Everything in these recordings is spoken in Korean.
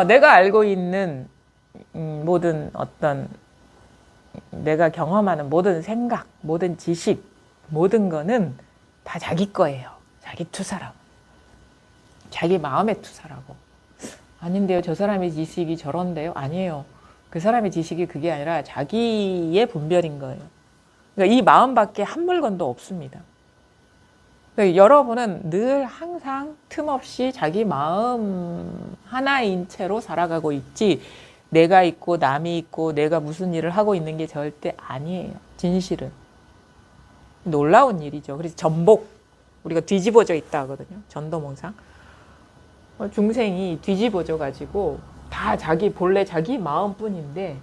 내가 알고 있는 모든 어떤 내가 경험하는 모든 생각, 모든 지식, 모든 거는 다 자기 거예요. 자기 투사라고. 자기 마음의 투사라고. 아닌데요. 저 사람의 지식이 저런데요. 아니에요. 그 사람의 지식이 그게 아니라 자기의 분별인 거예요. 그러니까 이 마음밖에 한 물건도 없습니다. 그러니까 여러분은 늘 항상 틈없이 자기 마음 하나인 채로 살아가고 있지, 내가 있고 남이 있고 내가 무슨 일을 하고 있는 게 절대 아니에요. 진실은. 놀라운 일이죠. 그래서 전복, 우리가 뒤집어져 있다 하거든요. 전도몽상. 중생이 뒤집어져 가지고 다 자기 본래 자기 마음뿐인데,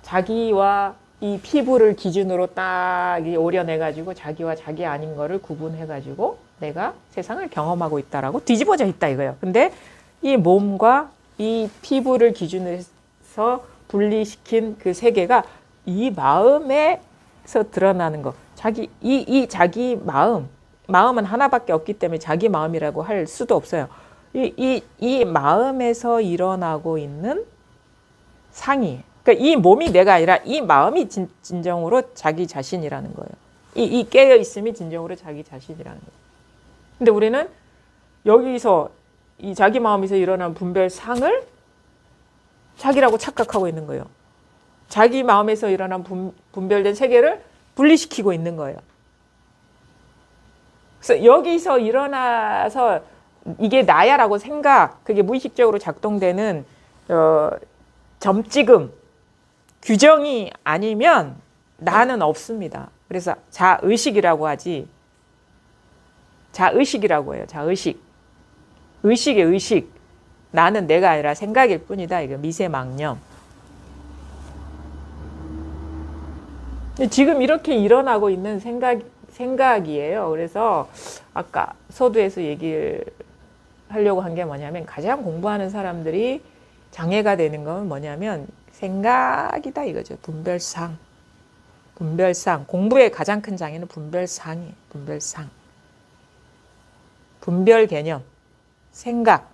자기와 이 피부를 기준으로 딱 오려내 가지고 자기와 자기 아닌 거를 구분해 가지고 내가 세상을 경험하고 있다라고 뒤집어져 있다 이거예요. 근데 이 몸과 이 피부를 기준으로 해서 분리시킨 그 세계가 이 마음에서 드러나는 거. 이 자기 마음은 하나밖에 없기 때문에 자기 마음이라고 할 수도 없어요. 이 마음에서 일어나고 있는 상이. 그러니까 이 몸이 내가 아니라 이 마음이 진정으로 자기 자신이라는 거예요. 이 깨어 있음이 진정으로 자기 자신이라는 거예요. 근데 우리는 여기서 이 자기 마음에서 일어난 분별상을 자기라고 착각하고 있는 거예요. 자기 마음에서 일어난 분별된 세계를 분리시키고 있는 거예요. 그래서 여기서 일어나서 이게 나야라고 생각, 그게 무의식적으로 작동되는 점찍음, 규정이 아니면 나는 없습니다. 그래서 자의식이라고 하지. 자의식이라고 해요. 자의식. 의식의 의식. 나는 내가 아니라 생각일 뿐이다. 이거 미세망념. 지금 이렇게 일어나고 있는 생각이에요. 그래서 아까 서두에서 얘기를 하려고 한 게 뭐냐면, 가장 공부하는 사람들이 장애가 되는 건 뭐냐면 생각이다 이거죠. 분별상. 공부의 가장 큰 장애는 분별상이에요. 분별상. 분별 개념. 생각.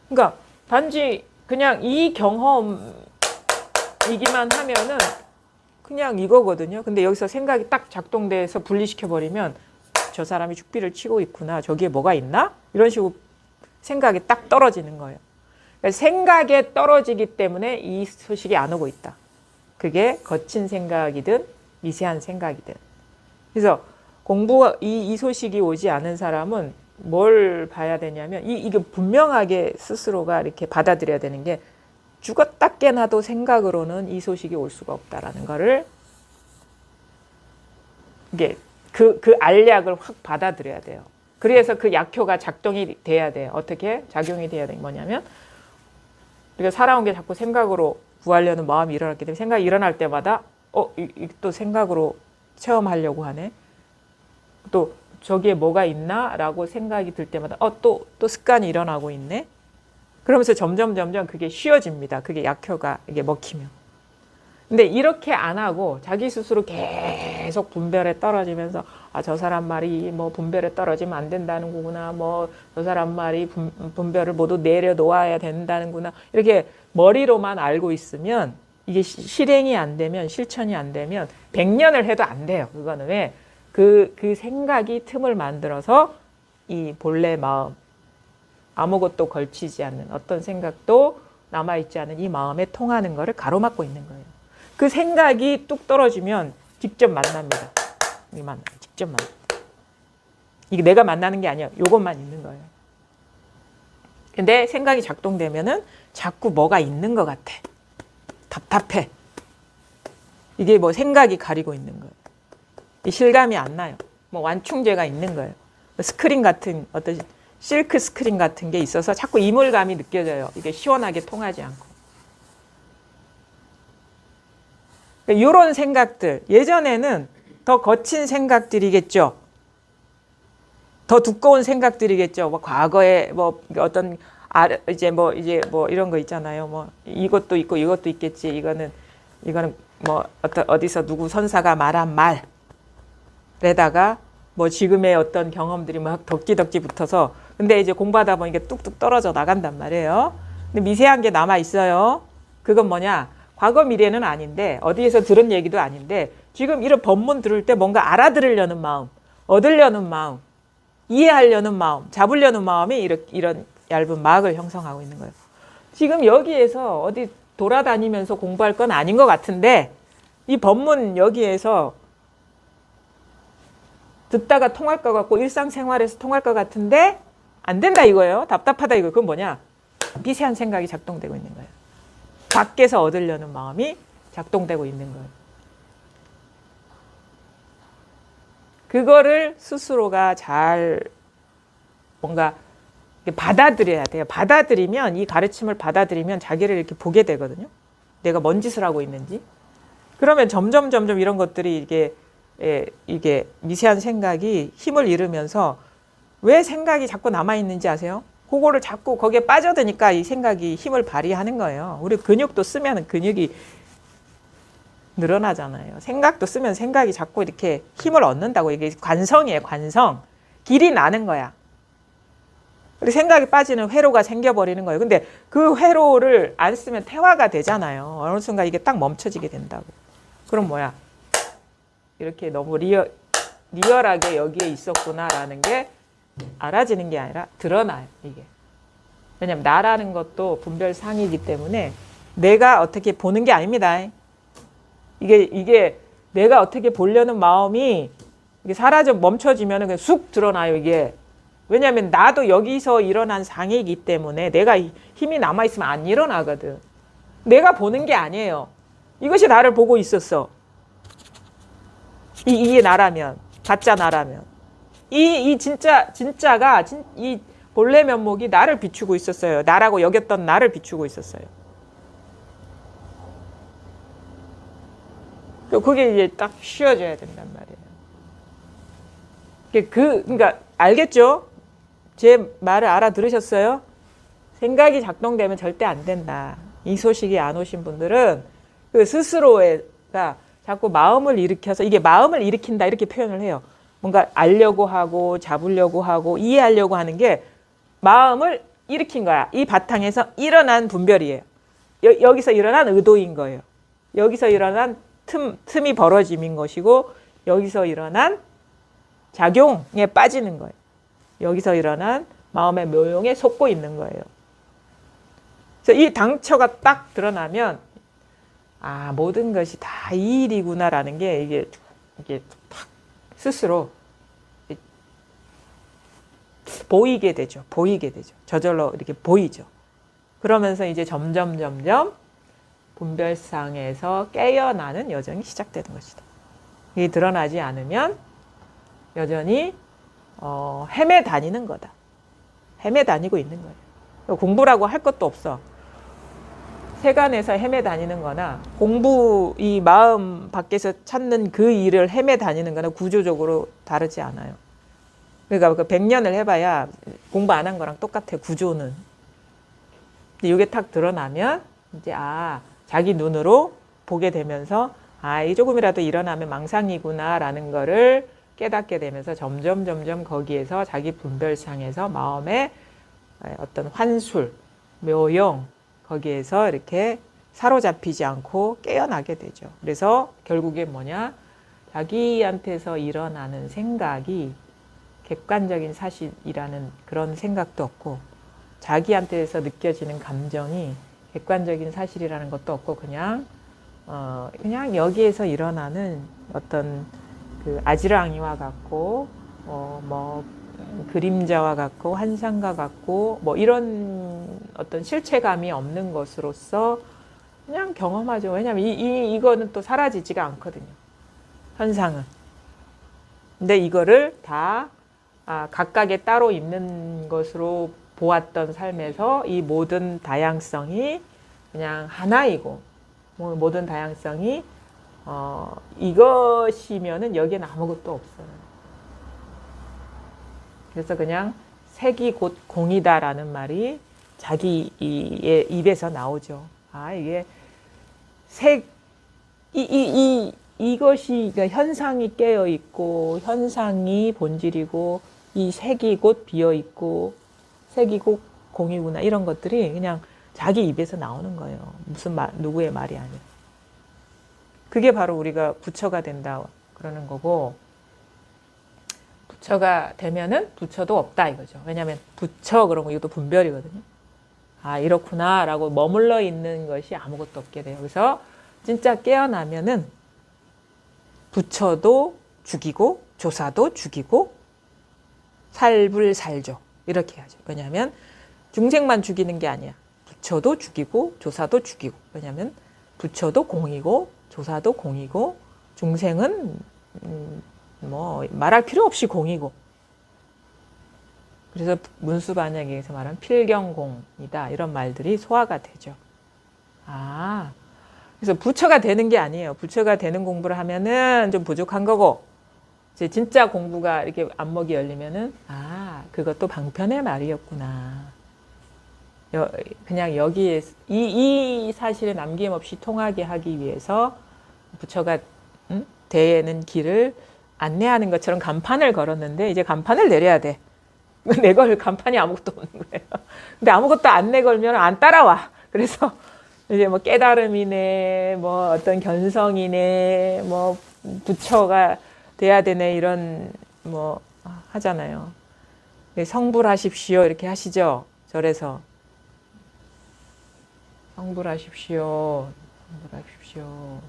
그러니까 단지 그냥 이 경험이기만 하면은 그냥 이거거든요. 근데 여기서 생각이 딱 작동돼서 분리시켜버리면 저 사람이 죽비를 치고 있구나. 저기에 뭐가 있나? 이런 식으로 생각이 딱 떨어지는 거예요. 그러니까 생각에 떨어지기 때문에 이 소식이 안 오고 있다. 그게 거친 생각이든 미세한 생각이든. 그래서 이 소식이 오지 않은 사람은 뭘 봐야 되냐면, 이게 분명하게 스스로가 이렇게 받아들여야 되는 게, 죽었다 깨나도 생각으로는 이 소식이 올 수가 없다라는 거를, 이게 그 알약을 확 받아들여야 돼요. 그래서 그 약효가 작동이 돼야 돼요. 어떻게? 작용이 돼야 되는 뭐냐면, 우리가 살아온 게 자꾸 생각으로 구하려는 마음이 일어났기 때문에 생각이 일어날 때마다 또 생각으로 체험하려고 하네. 또 저기에 뭐가 있나? 라고 생각이 들 때마다 또 습관이 일어나고 있네. 그러면서 점점 그게 쉬워집니다. 그게 약효가 이게 먹히면. 근데 이렇게 안 하고 자기 스스로 계속 분별에 떨어지면서 저 사람 말이 뭐 분별에 떨어지면 안 된다는 거구나. 뭐 저 사람 말이 분별을 모두 내려놓아야 된다는구나. 이렇게 머리로만 알고 있으면 이게 실행이 안 되면, 실천이 안 되면 100년을 해도 안 돼요. 그거는 왜? 그 생각이 틈을 만들어서 이 본래 마음, 아무것도 걸치지 않는 어떤 생각도 남아있지 않은 이 마음에 통하는 거를 가로막고 있는 거예요. 그 생각이 뚝 떨어지면 직접 만납니다. 직접 만납니다. 이게 내가 만나는 게 아니야. 요것만 있는 거예요. 근데 생각이 작동되면은 자꾸 뭐가 있는 것 같아. 답답해. 이게 뭐 생각이 가리고 있는 거예요. 이 실감이 안 나요. 뭐 완충제가 있는 거예요. 스크린 같은 어떤 실크 스크린 같은 게 있어서 자꾸 이물감이 느껴져요. 이게 시원하게 통하지 않고. 이런 생각들, 예전에는 더 거친 생각들이겠죠. 더 두꺼운 생각들이겠죠. 뭐 과거에 뭐 어떤 이제 뭐 이런 거 있잖아요. 뭐 이것도 있고 이것도 있겠지. 이거는 뭐 어디서 누구 선사가 말한 말에다가 뭐 지금의 어떤 경험들이 막 덕지 붙어서 근데 이제 공부하다 보니까 뚝뚝 떨어져 나간단 말이에요. 근데 미세한 게 남아 있어요. 그건 뭐냐? 과거 미래는 아닌데 어디에서 들은 얘기도 아닌데 지금 이런 법문 들을 때 뭔가 알아들으려는 마음, 얻으려는 마음, 이해하려는 마음, 잡으려는 마음이 이런 얇은 막을 형성하고 있는 거예요. 지금 여기에서 어디 돌아다니면서 공부할 건 아닌 것 같은데 이 법문 여기에서 듣다가 통할 것 같고 일상생활에서 통할 것 같은데 안 된다 이거예요. 답답하다 이거. 그건 뭐냐? 미세한 생각이 작동되고 있는 거예요. 밖에서 얻으려는 마음이 작동되고 있는 거예요. 그거를 스스로가 잘 뭔가 받아들여야 돼요. 받아들이면 이 가르침을 받아들이면 자기를 이렇게 보게 되거든요. 내가 뭔 짓을 하고 있는지. 그러면 점점 이런 것들이 이게 미세한 생각이 힘을 잃으면서 왜 생각이 자꾸 남아 있는지 아세요? 그거를 자꾸 거기에 빠져드니까 이 생각이 힘을 발휘하는 거예요. 우리 근육도 쓰면 근육이 늘어나잖아요. 생각도 쓰면 생각이 자꾸 이렇게 힘을 얻는다고. 이게 관성이에요. 관성. 길이 나는 거야. 우리 생각이 빠지는 회로가 생겨버리는 거예요. 근데 그 회로를 안 쓰면 퇴화가 되잖아요. 어느 순간 이게 딱 멈춰지게 된다고. 그럼 뭐야? 이렇게 너무 리얼하게 여기에 있었구나라는 게 알아지는 게 아니라 드러나요. 이게. 왜냐면 나라는 것도 분별상이기 때문에 내가 어떻게 보는 게 아닙니다. 이게 내가 어떻게 보려는 마음이 이게 사라져 멈춰지면 그냥 쑥 드러나요. 이게. 왜냐하면 나도 여기서 일어난 상이기 때문에 내가 힘이 남아있으면 안 일어나거든. 내가 보는 게 아니에요. 이것이 나를 보고 있었어. 이게 나라면, 가짜 나라면. 진짜가, 이 본래 면목이 나를 비추고 있었어요. 나라고 여겼던 나를 비추고 있었어요. 그게 이제 딱 쉬어져야 된단 말이에요. 그러니까, 알겠죠? 제 말을 알아들으셨어요? 생각이 작동되면 절대 안 된다. 이 소식이 안 오신 분들은 그 스스로가 자꾸 마음을 일으켜서 이게 마음을 일으킨다 이렇게 표현을 해요. 뭔가 알려고 하고 잡으려고 하고 이해하려고 하는 게 마음을 일으킨 거야. 이 바탕에서 일어난 분별이에요. 여기서 일어난 의도인 거예요. 여기서 일어난 틈이 벌어짐인 것이고 여기서 일어난 작용에 빠지는 거예요. 여기서 일어난 마음의 묘용에 속고 있는 거예요. 그래서 이 당처가 딱 드러나면 아 모든 것이 다 이 일이구나라는 게 이게 탁 스스로 보이게 되죠. 저절로 이렇게 보이죠. 그러면서 이제 점점 분별상에서 깨어나는 여정이 시작되는 것이다. 이게 드러나지 않으면 여전히 헤매 다니는 거다. 헤매 다니고 있는 거예요. 공부라고 할 것도 없어. 세간에서 헤매 다니는 거나 이 마음 밖에서 찾는 그 일을 헤매 다니는 거나 구조적으로 다르지 않아요. 그러니까 그 100년을 해봐야 공부 안 한 거랑 똑같아, 구조는. 근데 이게 탁 드러나면 이제 자기 눈으로 보게 되면서 이 조금이라도 일어나면 망상이구나라는 거를 깨닫게 되면서 점점 거기에서 자기 분별상에서 마음의 어떤 환술, 묘용 거기에서 이렇게 사로잡히지 않고 깨어나게 되죠. 그래서 결국에 뭐냐? 자기한테서 일어나는 생각이 객관적인 사실이라는 그런 생각도 없고 자기한테서 느껴지는 감정이 객관적인 사실이라는 것도 없고 그냥 여기에서 일어나는 어떤 그 아지랑이와 같고 그림자와 같고 환상과 같고 이런 어떤 실체감이 없는 것으로서 그냥 경험하죠. 왜냐하면 이거는 또 사라지지가 않거든요. 현상은. 근데 이거를 다 각각의 따로 있는 것으로 보았던 삶에서 이 모든 다양성이 그냥 하나이고 모든 다양성이 이것이면은 여기에는 아무것도 없어요. 그래서 그냥 색이 곧 공이다라는 말이 자기의 입에서 나오죠. 이게 이것이 그러니까 현상이 깨어 있고 현상이 본질이고 이 색이 곧 비어 있고 색이고 공이구나 이런 것들이 그냥 자기 입에서 나오는 거예요. 무슨 누구의 말이 아니라. 그게 바로 우리가 부처가 된다 그러는 거고, 부처가 되면은 부처도 없다 이거죠. 왜냐하면 부처 그러면 이것도 분별이거든요. 아 이렇구나 라고 머물러 있는 것이 아무것도 없게 돼요. 그래서 진짜 깨어나면은 부처도 죽이고 조사도 죽이고 살불살조 이렇게 하죠. 왜냐하면 중생만 죽이는 게 아니야. 부처도 죽이고 조사도 죽이고. 왜냐하면 부처도 공이고 조사도 공이고 중생은 뭐 말할 필요 없이 공이고. 그래서 문수반야기에서 말하는 필경공이다 이런 말들이 소화가 되죠. 아, 그래서 부처가 되는 게 아니에요. 부처가 되는 공부를 하면은 좀 부족한 거고, 이제 진짜 공부가 이렇게 안목이 열리면은 아, 그것도 방편의 말이었구나. 그냥 여기에 이 사실을 남김없이 통하게 하기 위해서 부처가 되는 길을 안내하는 것처럼 간판을 걸었는데 이제 간판을 내려야 돼. 내걸 간판이 아무것도 없는 거예요. 근데 아무것도 안 내걸면 안 따라와. 그래서 이제 뭐 깨달음이네, 뭐 어떤 견성이네, 뭐 부처가 돼야 되네 이런 뭐 하잖아요. 성불하십시오 이렇게 하시죠. 절에서 성불하십시오, 성불하십시오.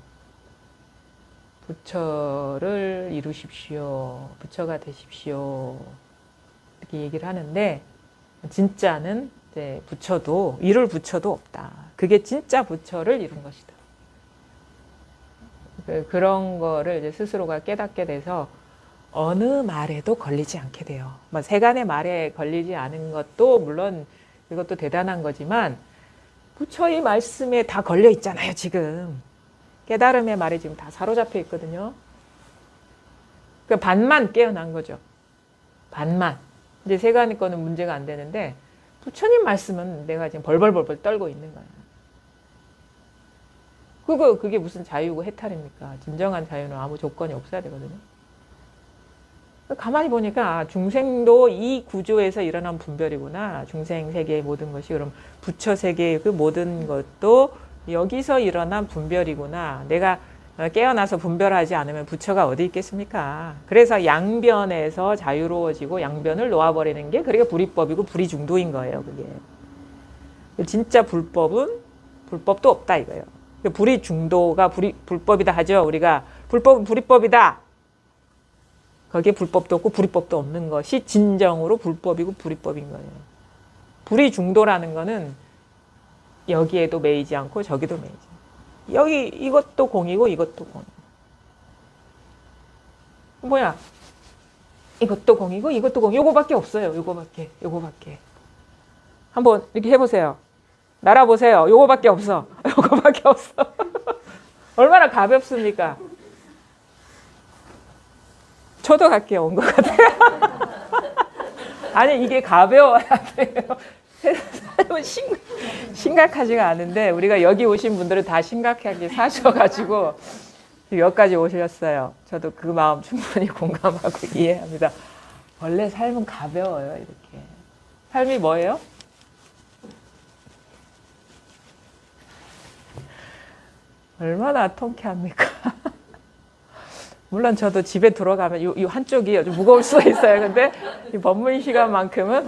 부처를 이루십시오. 부처가 되십시오. 이렇게 얘기를 하는데 진짜는 이제 부처도 이룰 부처도 없다. 그게 진짜 부처를 이룬 것이다. 그런 거를 이제 스스로가 깨닫게 돼서 어느 말에도 걸리지 않게 돼요. 세간의 말에 걸리지 않은 것도 물론 이것도 대단한 거지만 부처의 말씀에 다 걸려 있잖아요. 지금 깨달음의 말에 지금 다 사로잡혀 있거든요. 그 반만 깨어난 거죠. 반만. 이제 세간의 거는 문제가 안 되는데 부처님 말씀은 내가 지금 벌벌벌벌 떨고 있는 거예요. 그게 무슨 자유고 해탈입니까? 진정한 자유는 아무 조건이 없어야 되거든요. 가만히 보니까 중생도 이 구조에서 일어난 분별이구나. 중생 세계의 모든 것이 그럼 부처 세계의 그 모든 것도 여기서 일어난 분별이구나. 내가 깨어나서 분별하지 않으면 부처가 어디 있겠습니까? 그래서 양변에서 자유로워지고 양변을 놓아버리는 게 그러니까 불이법이고 불이중도인 거예요. 그게 진짜 불법도 없다 이거예요. 불이중도가 불법이다 하죠. 우리가 불법은 불이법이다. 거기에 불법도 없고 불이법도 없는 것이 진정으로 불법이고 불이법인 거예요. 불이중도라는 거는 여기에도 매이지 않고 저기도 매이지 않고. 여기 이것도 공이고 이것도 공. 뭐야? 이것도 공이고 이것도 공. 요거밖에 없어요. 요거밖에. 한번 이렇게 해보세요. 날아보세요. 요거밖에 없어. 요거밖에 없어. 얼마나 가볍습니까? 초등학교에 온 것 같아요. 아니 이게 가벼워야 돼요. 세상은 심각하지가 않은데 우리가 여기 오신 분들은 다 심각하게 사셔가지고 여기까지 오셨어요. 저도 그 마음 충분히 공감하고 이해합니다. 원래 삶은 가벼워요. 이렇게. 삶이 뭐예요? 얼마나 통쾌합니까? 물론 저도 집에 들어가면 이 한쪽이 좀 무거울 수가 있어요. 근데 이 법문 시간만큼은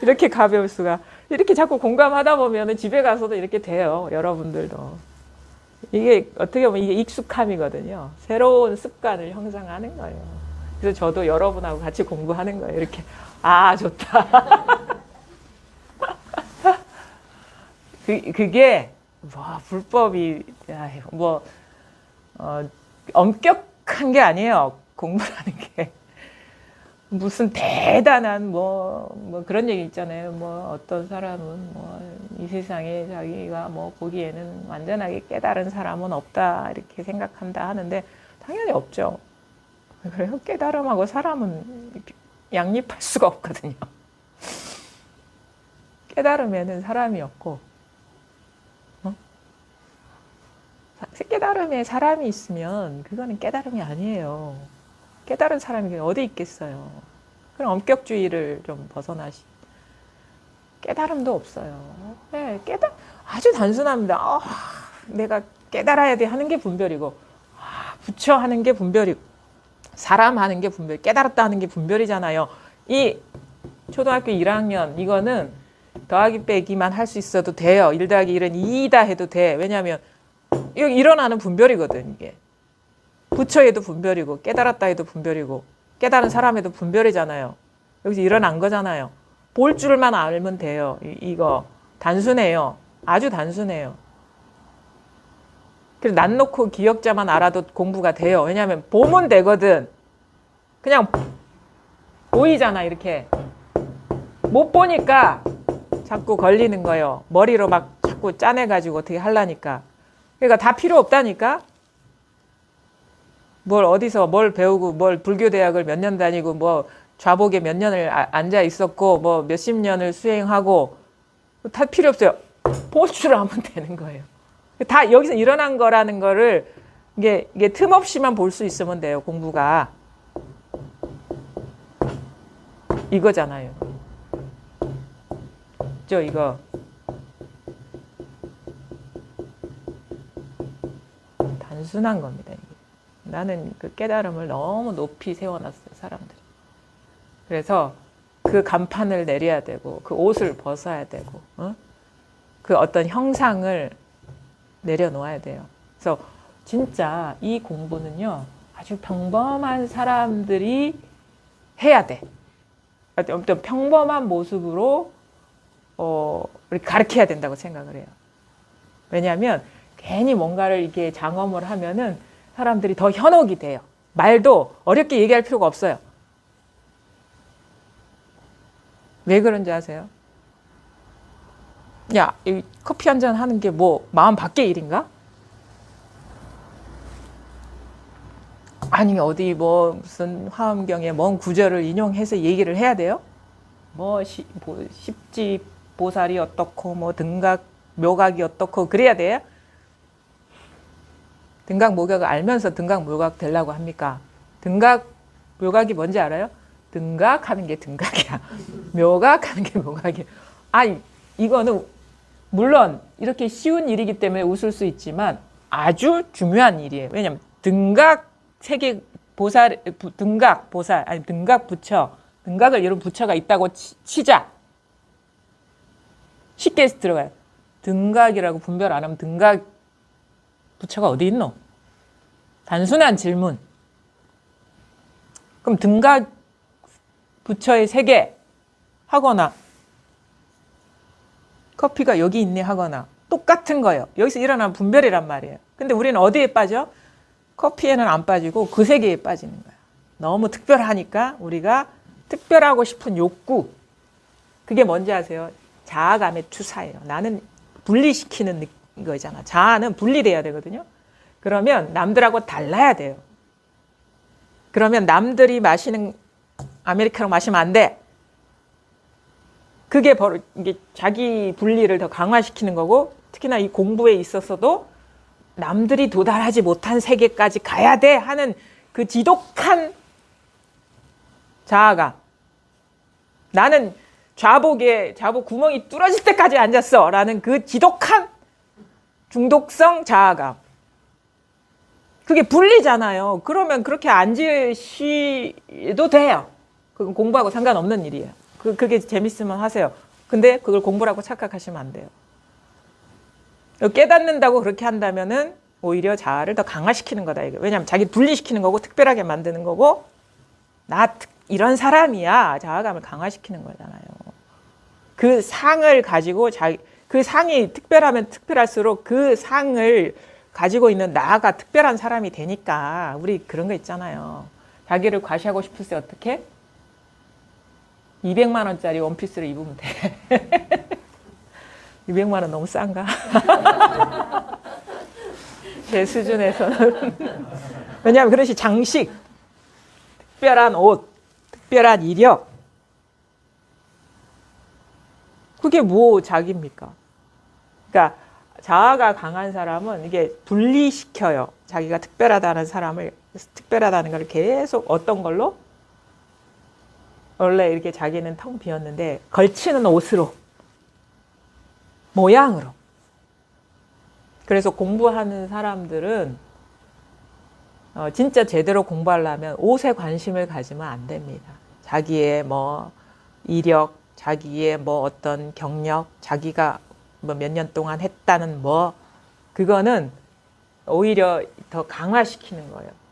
이렇게 가벼울 수가. 이렇게 자꾸 공감하다 보면 집에 가서도 이렇게 돼요. 여러분들도. 이게 어떻게 보면 이게 익숙함이거든요. 새로운 습관을 형성하는 거예요. 그래서 저도 여러분하고 같이 공부하는 거예요. 이렇게 좋다. 그게 불법이 엄격한 게 아니에요. 공부라는 게. 무슨 대단한 뭐 그런 얘기 있잖아요. 어떤 사람은 이 세상에 자기가 보기에는 완전하게 깨달은 사람은 없다 이렇게 생각한다 하는데 당연히 없죠. 그래요. 깨달음하고 사람은 양립할 수가 없거든요. 깨달으면은 사람이 없고 깨달음에 사람이 있으면 그거는 깨달음이 아니에요. 깨달은 사람이 어디 있겠어요. 그럼 엄격주의를 좀 벗어나시. 깨달음도 없어요. 네, 아주 단순합니다. 내가 깨달아야 돼 하는 게 분별이고, 부처 하는 게 분별이고, 사람 하는 게 분별, 깨달았다 하는 게 분별이잖아요. 이 초등학교 1학년 이거는 더하기 빼기만 할 수 있어도 돼요. 1 더하기 1은 2다 해도 돼. 왜냐하면 여기 일어나는 분별이거든. 이게 부처에도 분별이고 깨달았다 해도 분별이고 깨달은 사람에도 분별이잖아요. 여기서 일어난 거잖아요. 볼 줄만 알면 돼요. 이거 단순해요. 아주 단순해요. 그래서 난 놓고 기억자만 알아도 공부가 돼요. 왜냐하면 보면 되거든. 그냥 보이잖아. 이렇게 못 보니까 자꾸 걸리는 거예요. 머리로 막 자꾸 짜내가지고 어떻게 하려니까. 그러니까 다 필요 없다니까. 뭘 어디서 뭘 배우고 뭘 불교대학을 몇 년 다니고 뭐 좌복에 몇 년을 앉아 있었고 뭐 몇십 년을 수행하고 다 필요 없어요. 볼 줄 알면 되는 거예요. 다 여기서 일어난 거라는 거를 이게 틈 없이만 볼 수 있으면 돼요. 공부가 이거잖아요. 이거 단순한 겁니다. 이게. 나는 그 깨달음을 너무 높이 세워놨어요. 사람들이. 그래서 그 간판을 내려야 되고 그 옷을 벗어야 되고 그 어떤 형상을 내려놓아야 돼요. 그래서 진짜 이 공부는요. 아주 평범한 사람들이 해야 돼. 어떤 평범한 모습으로 이렇게 가르쳐야 된다고 생각을 해요. 왜냐하면 괜히 뭔가를 이렇게 장엄을 하면은 사람들이 더 현혹이 돼요. 말도 어렵게 얘기할 필요가 없어요. 왜 그런지 아세요? 야, 이 커피 한 잔 하는 게 뭐 마음 밖의 일인가? 아니 어디 뭐 무슨 화엄경에 먼 구절을 인용해서 얘기를 해야 돼요? 뭐 십지 보살이 어떻고 뭐 등각 묘각이 어떻고 그래야 돼요? 등각 묘각을 알면서 등각 묘각 되려고 합니까? 등각 묘각이 뭔지 알아요? 등각하는 게 등각이야. 묘각하는 게 묘각이야. 아니 이거는 물론 이렇게 쉬운 일이기 때문에 웃을 수 있지만 아주 중요한 일이에요. 왜냐하면 등각 세계 보살, 등각 보살 아니 등각 부처, 등각을 이룬 부처가 있다고 치자. 쉽게 들어가요. 등각이라고 분별 안 하면 등각 부처가 어디 있노? 단순한 질문. 그럼 등각 부처의 세계 하거나 커피가 여기 있네 하거나 똑같은 거예요. 여기서 일어나는 분별이란 말이에요. 근데 우리는 어디에 빠져? 커피에는 안 빠지고 그 세계에 빠지는 거야. 너무 특별하니까 우리가 특별하고 싶은 욕구. 그게 뭔지 아세요? 자아감의 투사예요. 나는 분리시키는 거잖아. 자아는 분리돼야 되거든요. 그러면 남들하고 달라야 돼요. 그러면 남들이 마시는 아메리카노 마시면 안 돼. 그게 바로 이게 자기 분리를 더 강화시키는 거고 특히나 이 공부에 있어서도 남들이 도달하지 못한 세계까지 가야 돼 하는 그 지독한 자아가 나는 좌복에 좌복 구멍이 뚫어질 때까지 앉았어 라는 그 지독한 중독성 자아감 그게 분리잖아요. 그러면 그렇게 앉으셔도 돼요. 그건 공부하고 상관없는 일이에요. 그게 재밌으면 하세요. 근데 그걸 공부라고 착각하시면 안 돼요. 깨닫는다고 그렇게 한다면은 오히려 자아를 더 강화시키는 거다. 이거. 왜냐하면 자기 분리시키는 거고 특별하게 만드는 거고 나 이런 사람이야. 자아감을 강화시키는 거잖아요. 그 상을 가지고 그 상이 특별하면 특별할수록 그 상을 가지고 있는 나가 특별한 사람이 되니까 우리 그런 거 있잖아요. 자기를 과시하고 싶을 때 어떻게? 200만 원짜리 원피스를 입으면 돼. 200만 원 너무 싼가? 제 수준에서는. 왜냐하면 그것이 장식, 특별한 옷, 특별한 이력. 그게 뭐 자기입니까? 그러니까 자아가 강한 사람은 이게 분리시켜요. 자기가 특별하다는 사람을, 특별하다는 걸 계속 어떤 걸로 원래 이렇게 자기는 텅 비었는데 걸치는 옷으로, 모양으로. 그래서 공부하는 사람들은 진짜 제대로 공부하려면 옷에 관심을 가지면 안 됩니다. 자기의 뭐 이력, 자기의 뭐 어떤 경력, 자기가 뭐 몇 년 동안 했다는 뭐, 그거는 오히려 더 강화시키는 거예요.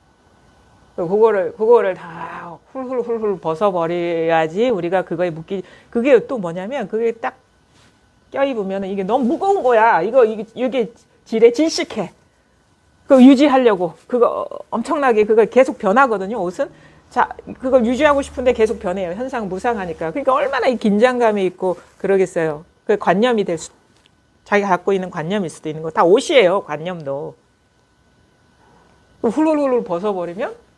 그거를 다 훌훌훌훌 벗어버려야지 우리가 그거에 그게 또 뭐냐면, 그게 딱 껴입으면 이게 너무 무거운 거야. 이게 질식해. 그거 유지하려고. 그거 엄청나게 그거 계속 변하거든요, 옷은. 자, 그걸 유지하고 싶은데 계속 변해요. 현상 무상하니까. 그러니까 얼마나 이 긴장감이 있고 그러겠어요. 그 관념이 자기가 갖고 있는 관념일 수도 있는 거. 다 옷이에요, 관념도. 훌훌훌 벗어버리면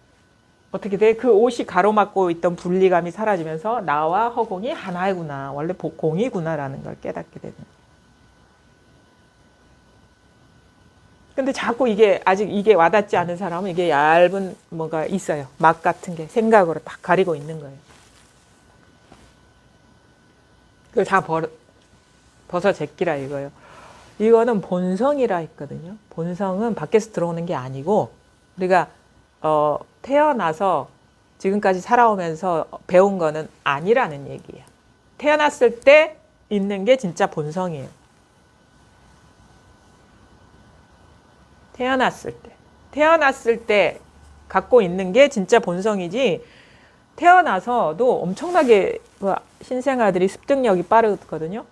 어떻게 돼? 그 옷이 가로막고 있던 분리감이 사라지면서 나와 허공이 하나이구나. 원래 공이구나라는 걸 깨닫게 되는. 근데 자꾸 아직 이게 와닿지 않은 사람은 이게 얇은 뭐가 있어요. 막 같은 게 생각으로 딱 가리고 있는 거예요. 그걸 다 벗어 제끼라 이거예요. 이거는 본성이라 했거든요. 본성은 밖에서 들어오는 게 아니고, 우리가 태어나서 지금까지 살아오면서 배운 거는 아니라는 얘기예요. 태어났을 때 있는 게 진짜 본성이에요. 태어났을 때 갖고 있는 게 진짜 본성이지, 태어나서도 엄청나게 신생아들이 습득력이 빠르거든요.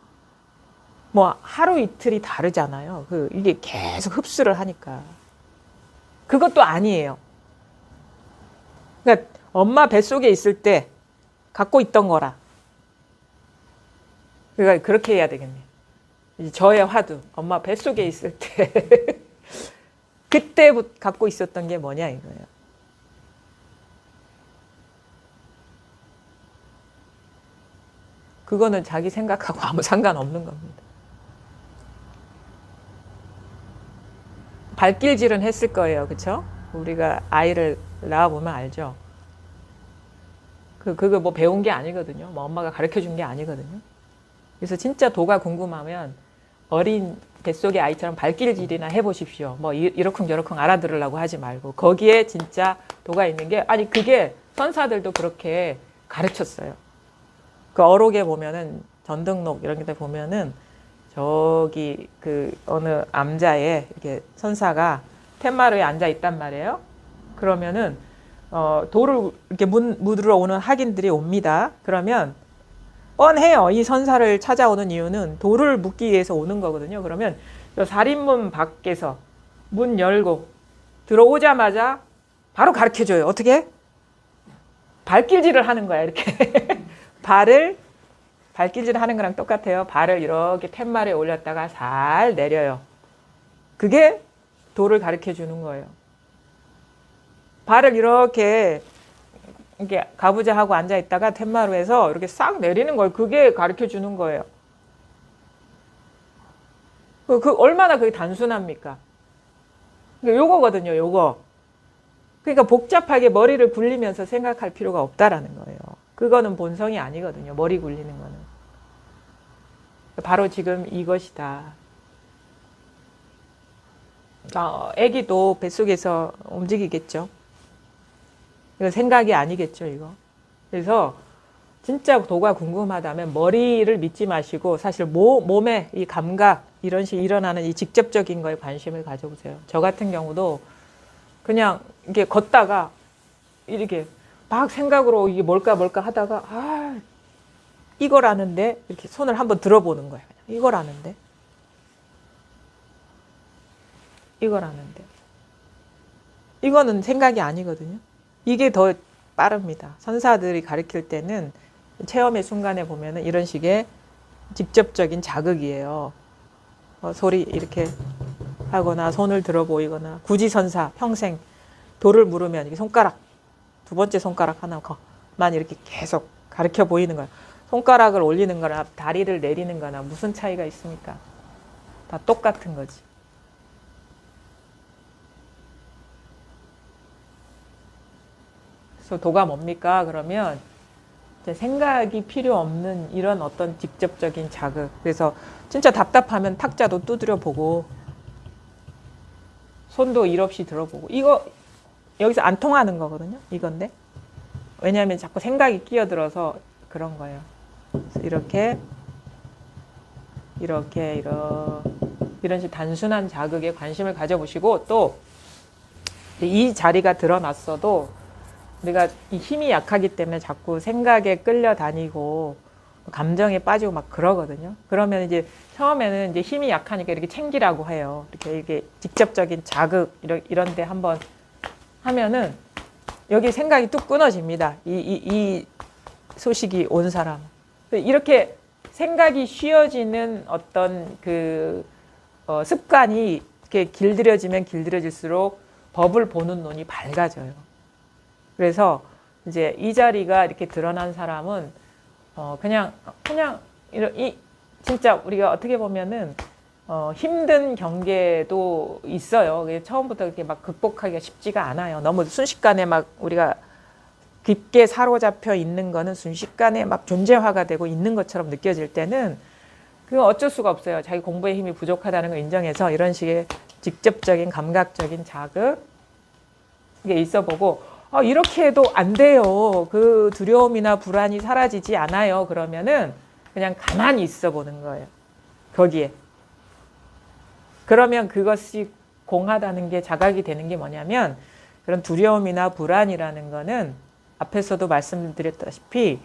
뭐 하루 이틀이 다르잖아요. 이게 계속 흡수를 하니까. 그것도 아니에요. 그러니까 엄마 뱃속에 있을 때 갖고 있던 거라. 그러니까 그렇게 해야 되겠네요. 저의 화두, 엄마 뱃속에 있을 때 그때 갖고 있었던 게 뭐냐 이거예요. 그거는 자기 생각하고 아무 상관없는 겁니다. 발길질은 했을 거예요. 그렇죠? 우리가 아이를 낳아보면 알죠. 그거 뭐 배운 게 아니거든요. 뭐 엄마가 가르쳐준 게 아니거든요. 그래서 진짜 도가 궁금하면 어린 뱃속의 아이처럼 발길질이나 해보십시오. 뭐 이러쿵저러쿵 알아들으려고 하지 말고. 거기에 진짜 도가 있는 게, 아니 그게 선사들도 그렇게 가르쳤어요. 그 어록에 보면은, 전등록 이런 데 보면은 저기 어느 암자에 이렇게 선사가 텐마루에 앉아 있단 말이에요. 그러면은 돌을 이렇게 묻으러 오는 학인들이 옵니다. 그러면 뻔해요. 이 선사를 찾아오는 이유는 돌을 묻기 위해서 오는 거거든요. 그러면 살인문 밖에서 문 열고 들어오자마자 바로 가르쳐줘요. 어떻게? 발길질을 하는 거야. 이렇게 발길질 하는 거랑 똑같아요. 발을 이렇게 텐마루에 올렸다가 살 내려요. 그게 도를 가르쳐 주는 거예요. 발을 이렇게 가부좌하고 앉아 있다가 텐마루에서 이렇게 싹 내리는 걸, 그게 가르쳐 주는 거예요. 얼마나 그게 단순합니까? 요거거든요, 요거. 그러니까 복잡하게 머리를 굴리면서 생각할 필요가 없다라는 거예요. 그거는 본성이 아니거든요, 머리 굴리는 거는. 바로 지금 이것이다. 애기도 뱃속에서 움직이겠죠. 이거 생각이 아니겠죠, 이거. 그래서 진짜 도가 궁금하다면 머리를 믿지 마시고 사실 몸의 이 감각, 이런 식으로 일어나는 이 직접적인 거에 관심을 가져보세요. 저 같은 경우도 그냥 이렇게 걷다가 이렇게 막 생각으로 이게 뭘까 하다가 이걸 아는데, 이렇게 손을 한번 들어보는 거예요. 이걸 아는데. 이거는 생각이 아니거든요. 이게 더 빠릅니다. 선사들이 가르칠 때는 체험의 순간에 보면은 이런 식의 직접적인 자극이에요. 소리 이렇게 하거나 손을 들어 보이거나, 굳이 선사 평생 도를 물으면 이게 손가락, 두 번째 손가락 하나만 이렇게 계속 가르쳐 보이는 거예요. 손가락을 올리는 거나 다리를 내리는 거나 무슨 차이가 있습니까? 다 똑같은 거지. 그래서 도가 뭡니까? 그러면 이제 생각이 필요 없는 이런 어떤 직접적인 자극. 그래서 진짜 답답하면 탁자도 두드려 보고 손도 일 없이 들어보고 이거 여기서 안 통하는 거거든요. 이건데 왜냐하면 자꾸 생각이 끼어들어서 그런 거예요. 그래서 이런 식의 단순한 자극에 관심을 가져보시고 또 이 자리가 드러났어도 우리가 이 힘이 약하기 때문에 자꾸 생각에 끌려다니고 감정에 빠지고 막 그러거든요. 그러면 이제 처음에는 이제 힘이 약하니까 이렇게 챙기라고 해요. 이렇게 직접적인 자극 이런 데 한번 하면은 여기 생각이 뚝 끊어집니다. 이 소식이 온 사람. 이렇게 생각이 쉬어지는 어떤 습관이 이렇게 길들여지면 길들여질수록 법을 보는 눈이 밝아져요. 그래서 이제 이 자리가 이렇게 드러난 사람은 그냥 진짜 우리가 어떻게 보면은 힘든 경계도 있어요. 처음부터 이렇게 막 극복하기가 쉽지가 않아요. 너무 순식간에 막 우리가 깊게 사로잡혀 있는 거는 순식간에 막 존재화가 되고 있는 것처럼 느껴질 때는 그건 어쩔 수가 없어요. 자기 공부에 힘이 부족하다는 걸 인정해서 이런 식의 직접적인 감각적인 자극 이게 있어보고 이렇게 해도 안 돼요. 그 두려움이나 불안이 사라지지 않아요. 그러면은 그냥 가만히 있어 보는 거예요. 거기에. 그러면 그것이 공하다는 게 자각이 되는 게 뭐냐면 그런 두려움이나 불안이라는 거는 앞에서도 말씀드렸다시피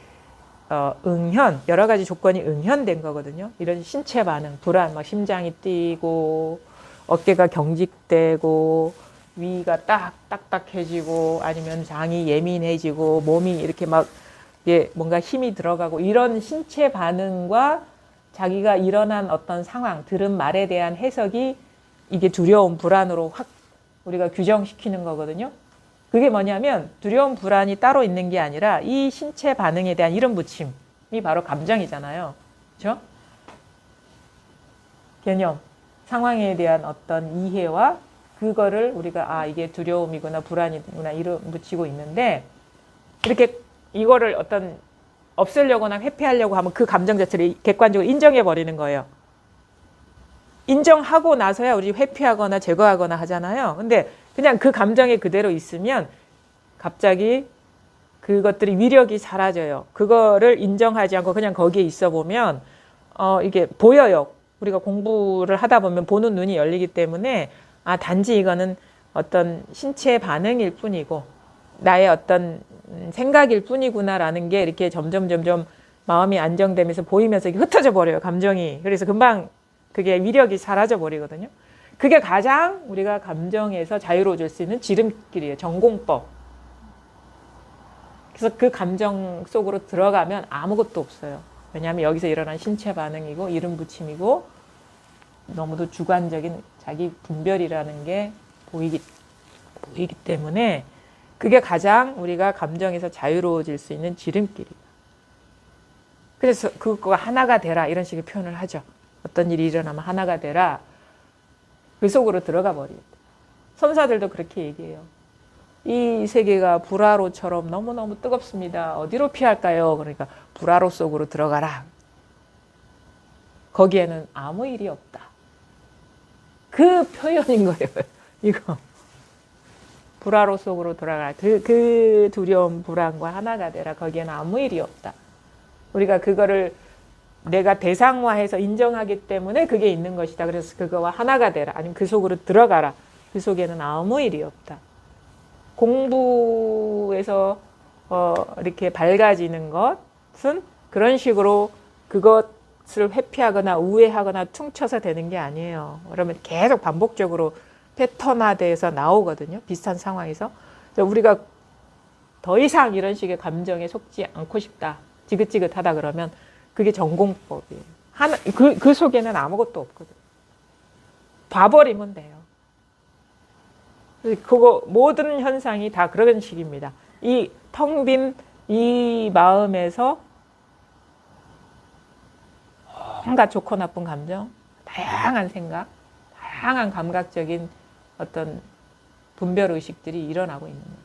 응현, 여러 가지 조건이 응현된 거거든요. 이런 신체 반응, 불안, 막 심장이 뛰고 어깨가 경직되고 위가 딱딱해지고 아니면 장이 예민해지고 몸이 이렇게 막 뭔가 힘이 들어가고 이런 신체 반응과 자기가 일어난 어떤 상황, 들은 말에 대한 해석이 이게 두려움, 불안으로 확 우리가 규정시키는 거거든요. 그게 뭐냐면 두려움, 불안이 따로 있는 게 아니라 이 신체 반응에 대한 이름 붙임이 바로 감정이잖아요. 그렇죠? 개념, 상황에 대한 어떤 이해와 그거를 우리가 이게 두려움이구나 불안이구나 이름 붙이고 있는데 이렇게 이거를 어떤 없애려거나 회피하려고 하면 그 감정 자체를 객관적으로 인정해 버리는 거예요. 인정하고 나서야 우리 회피하거나 제거하거나 하잖아요. 근데 그냥 그 감정이 그대로 있으면 갑자기 그것들이 위력이 사라져요. 그거를 인정하지 않고 그냥 거기에 있어 보면 이게 보여요. 우리가 공부를 하다 보면 보는 눈이 열리기 때문에 단지 이거는 어떤 신체 반응일 뿐이고 나의 어떤 생각일 뿐이구나라는 게 이렇게 점점 마음이 안정되면서 보이면서 이게 흩어져 버려요. 감정이. 그래서 금방 그게 위력이 사라져 버리거든요. 그게 가장 우리가 감정에서 자유로워질 수 있는 지름길이에요. 전공법. 그래서 그 감정 속으로 들어가면 아무것도 없어요. 왜냐하면 여기서 일어난 신체 반응이고 이름 붙임이고 너무도 주관적인 자기 분별이라는 게 보이기 때문에 그게 가장 우리가 감정에서 자유로워질 수 있는 지름길이에요. 그래서 그거가 하나가 되라 이런 식의 표현을 하죠. 어떤 일이 일어나면 하나가 되라. 그 속으로 들어가 버려요. 선사들도 그렇게 얘기해요. 이 세계가 불화로처럼 너무너무 뜨겁습니다. 어디로 피할까요? 그러니까 불화로 속으로 들어가라. 거기에는 아무 일이 없다. 그 표현인 거예요. 이거. 불화로 속으로 들어가라. 그 두려움, 불안과 하나가 되라. 거기에는 아무 일이 없다. 우리가 그거를 내가 대상화해서 인정하기 때문에 그게 있는 것이다. 그래서 그거와 하나가 되라. 아니면 그 속으로 들어가라. 그 속에는 아무 일이 없다. 공부에서 이렇게 밝아지는 것은 그런 식으로 그것을 회피하거나 우회하거나 퉁쳐서 되는 게 아니에요. 그러면 계속 반복적으로 패턴화돼서 나오거든요. 비슷한 상황에서. 그래서 우리가 더 이상 이런 식의 감정에 속지 않고 싶다. 지긋지긋하다 그러면 그게 전공법이에요. 그 속에는 아무것도 없거든. 봐버리면 돼요. 그거 모든 현상이 다 그런 식입니다. 이 텅 빈 이 마음에서 온갖 좋고 나쁜 감정, 다양한 생각, 다양한 감각적인 어떤 분별 의식들이 일어나고 있는 거예요.